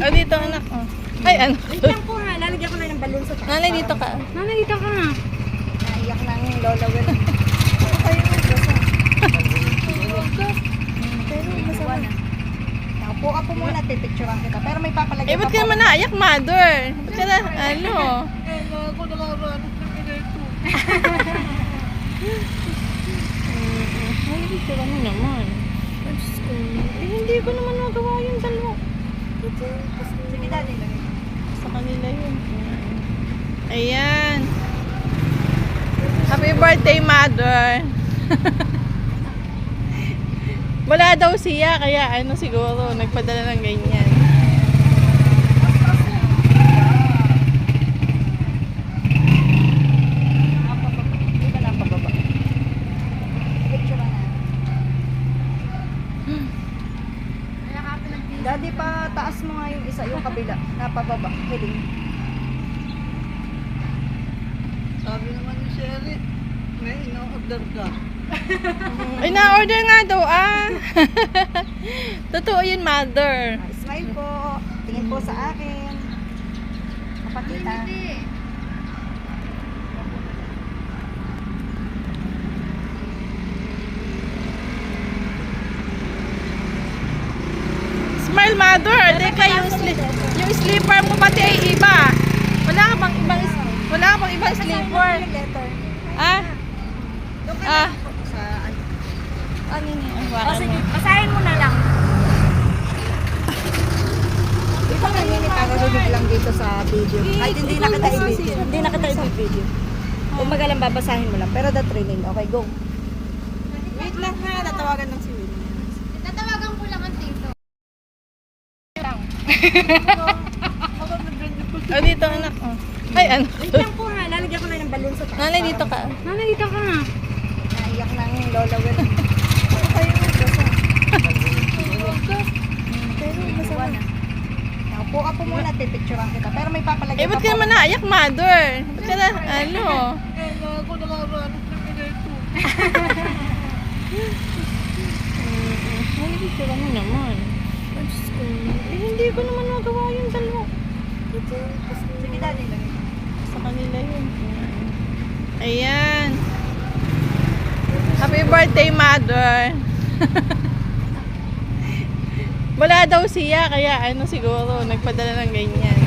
Oh, dito anak. Oh. Ay, ano? Wait lang po ha, lalagyan ko na ng balon sa taas. Nanay, dito ka. Nanay, dito ka na. Naiyak na ang lola Will. Ano kayo magbasa? Pero masama na. Nakaupo ka po muna, pipicturean kita. Pero may papalagyan Eh, ba't ka naman naiyak, mother? Ba't ka na, ano? Ako nakaranas ng ganito. Ay, dito ka mo naman. Eh, hindi ko naman magawa yung dalawa. Sige, daddy. Sa kanila yun. Ayan. Happy birthday, mother. Wala daw siya, kaya ano siguro, nagpadala ng ganyan. Dito na pababa. Picturean na. Daddy, pa taas mo nga yung isa, yung kabila. Napababa. Hiling. Sabi naman ni Sherry, may ino-order ka. Ay, na-order nga daw, Totoo yun, mother. Smile po. Tingin po sa akin. Kapatita. Smile, mother. Teka, yung slipper mo pati ay iba. Wala ka bang ibang slipper? Letter. Ah? Doon ka Ah. na po sa ano. Ano yun? Ang O wakan sige, mo. basahin mo na lang. Ito na yun, ipararunod lang dito sa video. Kahit hindi na kita i-video. Hindi na kita i-video. Kung magalang babasahin mo lang. Pero that remain. Okay, go. Wait lang ha, tatawagan lang si Winnie. Tatawagan ko lang ang tito. Oh, dito anak. Oh. Ay, ano? Wait lang po ha, lalagyan ko na ng balon sa taas. Nanay, dito ka. Nanay, dito ka na. Naiyak na ang lola Will. Ano kayo magbasa? Pero masama na. Nakaupo ka po muna, pipicturean kita. Pero may papalagyan Eh, ba't ka naman naiyak, mother? Ba't ka na, ano? Ako nakaranas ng ganito. Ay, dito ka mo naman. Eh, hindi ko naman magawa yung dalawa. Sige, daddy. Sa kanila yun. Ayan. Happy birthday, mother. Wala daw siya, kaya ano siguro, nagpadala ng ganyan.